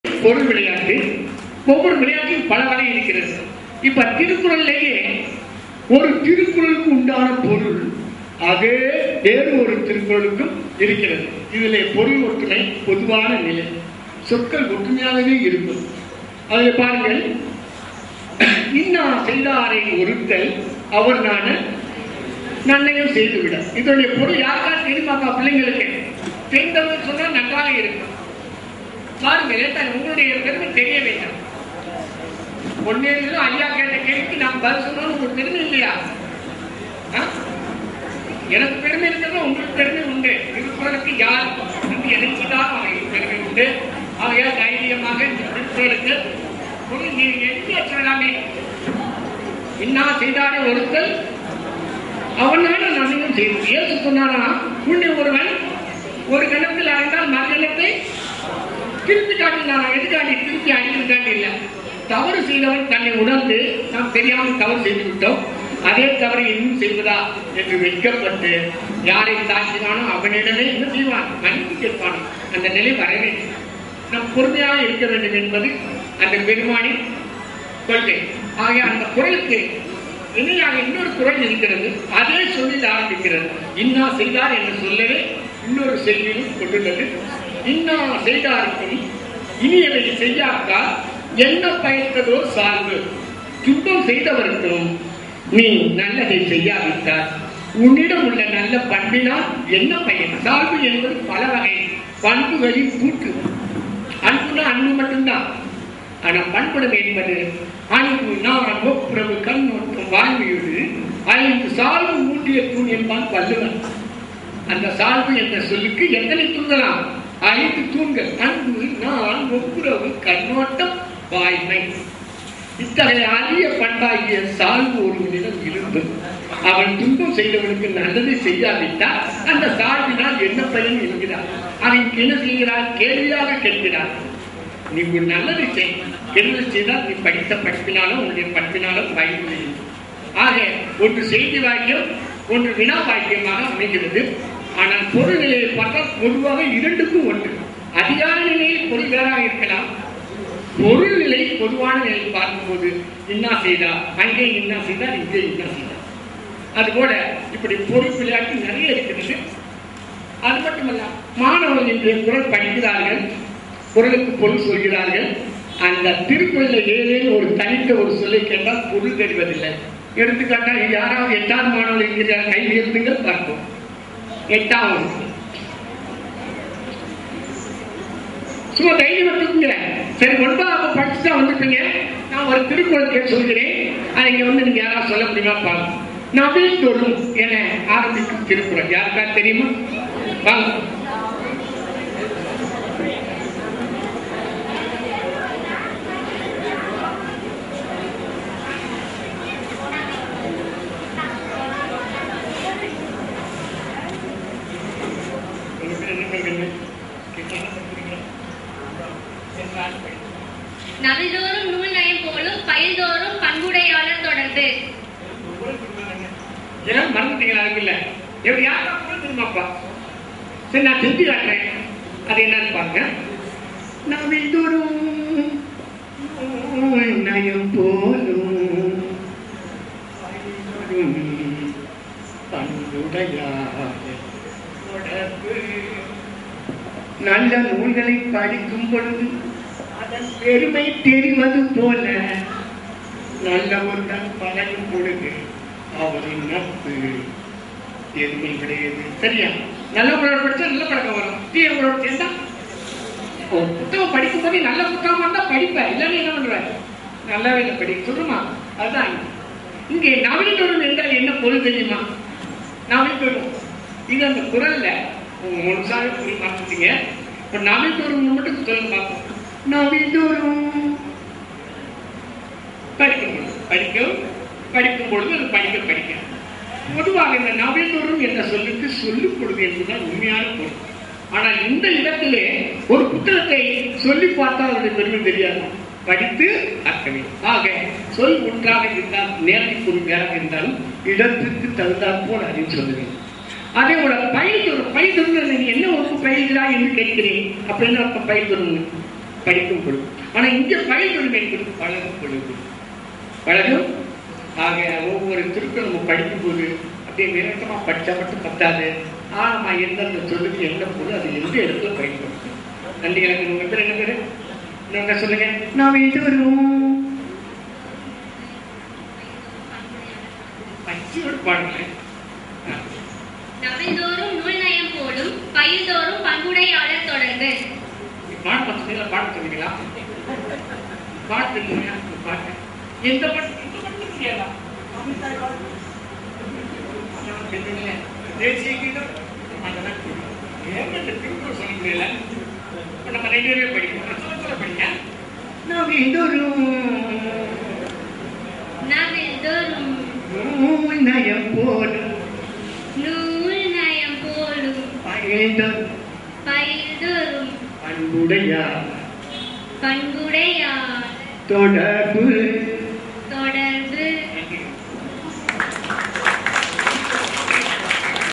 பொருள் விளையாட்டு. ஒவ்வொரு விளையாட்டிலும் பல வகை இருக்கிறது. இப்ப திருக்குறளிலேயே ஒரு திருக்குறளுக்கு உண்டான பொருள் அதே வேறு ஒரு திருக்குறளுக்கும் இருக்கிறது. இதிலே பொருள் ஒற்றுமை பொதுவான நிலை, சொற்கள் ஒற்றுமையாகவே இருக்கும். அதில் பாருங்கள், இன்னா செய்தாரை ஒருத்தல் அவர் நான நன்மையும் செய்துவிட. இதனுடைய பொருள் யாருக்காவது தெரியுமாப்பா? பிள்ளைங்களுக்கு தெரிந்தவங்க சொன்னா நன்றாக இருக்கும். பாருங்கள், உங்களுடைய பெருமை தெரிய வேண்டாம். ஒன்னே ஐயா கேட்ட கேள்விக்கு நாம் பதில் சொன்னோம். உங்களுக்கு பெருமை இல்லையா? எனக்கு பெருமை இருக்கிறது, உங்களுக்கு பெருமை உண்டு. திருக்குறளுக்கு யார் எதிர்த்துதான் அவங்களுக்கு பெருமை உண்டு. அவையால் தைரியமாக இந்த திருக்குறளுக்கு சொல்லலாமே. இன்னா செய்தாரே ஒருத்தல் அவனால நன்மையும் செய்வது. ஏசு சொன்னானா, புண்ணிய ஒருவன் ஒரு கணத்தில் அறிந்தால் மறுகணத்தை திருப்பி காட்டினானா. எதுக்காண்டி? திருப்பி அடிக்கிறதுக்காண்டி இல்லை. தவறு செய்தவன் தன்னை உணர்ந்து நாம் தெரியாமல் தவறு செய்து விட்டோம், அதே தவறை இன்னும் செய்வதா என்று வெட்கப்பட்டு யாரை தாக்கினானோ அவனிடமே என்ன செய்வான்? மன்னிப்பு கேட்பான். அந்த நிலை வரவே நம் பொறுமையாக இருக்க வேண்டும் என்பது அந்த பெருமானின் கொள்கை. ஆக அந்த குறளுக்கு இணையாக இன்னொரு குறள் இருக்கிறது. அதே சொல்லில் ஆரம்பிக்கிறது. இன்னா செய்தார் என்று சொல்லவே இன்னொரு செய்தியும் கொண்டுள்ளது. இன்னா செய்தாருக்கும் இனியவை செய்யாக்கால் என்ன பயத்ததோ சார்பு. துன்பம் செய்தவருக்கும் நீ நல்லதை செய்யாவிட்டால் உன்னிடம் உள்ள நல்ல பண்பினால் என்ன பயன்? சார்பு என்பது பல வகை பண்புகளின் கூட்டு. அன்புனா அன்பு மட்டும்தான். ஆனா பண்புடன் என்பது அன்பு, நான், ஒப்புரவு, கண்ணோட்டம், வாழ்வியது 5 சால்பு ஊட்டிய தூண் என்பான் வள்ளுவன். அந்த சால்பு என்ற சொல்லுக்கு எத்தனை தூண்களாம்? 5 தூண்கள். அன்பு, நான், ஒப்புரவு, கண்ணோட்டம், வாய்மை. இத்தகைய அரிய பண்பாகிய சால்பு ஒருவனிடம் இருந்து அவன் துன்பம் செய்தவனுக்கு நல்லதை செய்யாவிட்டால் அந்த சால்பினால் என்ன பயன் என்கிறார். அவன் என்ன செய்கிறார்? கேள்வியாக கேட்கிறார். நீ ஒரு நல்லதை செய், கெடுதல் செய்தால் நீ படித்த படிப்பினாலும் உன்னுடைய படிப்பினாலும் பயன். ஆக ஒன்று செய்தி வாக்கியம், ஒன்று வினா வாக்கியமாக அமைகிறது. ஆனால் பொருள் நிலையை பார்த்தால் பொதுவாக இரண்டுக்கும் ஒன்று. அதிகார நிலையில் பொருள் வேறாக இருக்கலாம். பொருள் நிலை பொதுவான நிலையை பார்க்கும்போது இன்னா செய்தார், அங்கே இன்னா செய்தார், இங்கே இன்னா செய்தார். அதுபோல இப்படி பொருள் விளையாட்டு நிறைய இருக்கிறது. அது மட்டுமல்ல, மாணவர்கள் இன்றைய குறள் படிக்கிறார்கள், குறளுக்கு பொருள் சொல்கிறார்கள். அந்த திருக்குறளில் ஏதேனும் ஒரு தனித்த ஒரு சொல்லை கேட்டால் பொருள் தெரிவதில்லை. எடுத்துக்காட்டாக யாராவது 8வது மாணவர்கள் இருக்கிறார், கை உயர்த்துங்கள் பார்ப்போம். 8வது சும்மா தைரியம் வச்சுக்கோங்க. சரி, 9வது படிச்சுட்டா வந்துட்டீங்க. நான் ஒரு திருக்குறள் சொல்கிறேன், அதை இங்க வந்து நீங்க யாராவது சொல்ல முடியுமா பாருங்க. நவில்தொறும் என ஆரம்பிக்கும் திருக்குறள் யாருக்கா தெரியுமா? வாங்க. நவில்தோறும் நூல் நயம் போலும் பயில்தோறும் பண்புடையாளர் தொடர்ந்து. மறந்துட்டீங்களா? இல்ல யாரா தெரியுமாப்பா? சரி, நான் செஞ்சு காட்டுறேன். அது என்னன்னு பாருங்க. நவில்தோறும் நூல் நயம் போலும் பண்புடையாளர் தொடர்ந்து. நல்ல நூல்களை படிக்கும் பொழுது அதன் பெருமை தெரிவது போல நல்லவர்கள் பழகும் பொழுது அவரின் நட்பு பெருமை கிடையாது. சரியா? நல்லவங்களோட படிச்சா நல்ல பழக்கம் வரும். தீயவங்களோட சேர்ந்தா புத்தகம் படிக்கும் போது நல்ல புத்தகமா இருந்தா படிப்பேன், இல்லைன்னு என்ன பண்ற? நல்லாவே இல்லை படிக்க சொல்லுமா? அதுதான் இங்கே நவில்தொறும் என்றால் என்ன பொருள் தெரியுமா? நவில்தொறும் இது அந்த குறள்ல முழுசாக பொருள் பார்த்துட்டீங்க. இப்ப நவில்தொறும் மட்டும் சொல்லுங்க பார்ப்போம். நவில்தொறும் படிக்கும் பொழுது அது படிக்க. பொதுவாக இந்த நவில்தொறும் என்ற சொல்லுக்கு சொல்லிக் கொடுது என்பதுதான் உண்மையான பொருள். ஆனால் இந்த இடத்திலே ஒரு புத்தகத்தை சொல்லி பார்த்தால் அதனுடைய பெருமை தெரியாது, படித்து அர்த்தமே. ஆக சொல் ஒன்றாக இருந்தால், நேரடி பொருள் வேறாக இருந்தாலும் இடத்திற்கு தகுந்தால் போல் அறிவு சொல்ல வேண்டும். அதே போல பயில்தொறும், நீ என்ன ஒரு பயில்கிறாய் என்று கேட்கிறேன். அப்ப என்ன அர்த்தம்? பயில்தொறும் படிக்கும் பொழுது. ஆனா இங்க பயில்வரும் என்பது பழகும் பொழுது. பழகும். ஆக ஒவ்வொரு திருக்கும் நம்ம படிக்கும் போது அப்படியே விரட்டமா படிச்சா மட்டும் பத்தாது. ஆமா எந்தெந்த சொல்லுக்கு எந்த பொருள் அது எந்த இடத்துல பயன்படுத்தும். நன்றி. எனக்கு உங்க பேர் என்ன பேரு? இன்னொங்க சொல்லுங்க. நான் இது வரும் பச்சியோடு பாடுறேன். நவில்தோறும் நூல் நயம் போலும் பயில்தோறும் பண்புடையாளர் தொடர்பு. பாட்டு பசங்கள பாட்டு சொன்னீங்களா? பாட்டு பாட்டு எந்த பாட்டு தெரியாதா? தேசிய கீதம் அதெல்லாம் சொன்னீங்களா? நம்ம 2 பேரும் படிக்கணும். படிங்க. நவில்தோறும் நூல் நயம் போலும் பயில்தோறும் பண்புடையார் தொடர்பு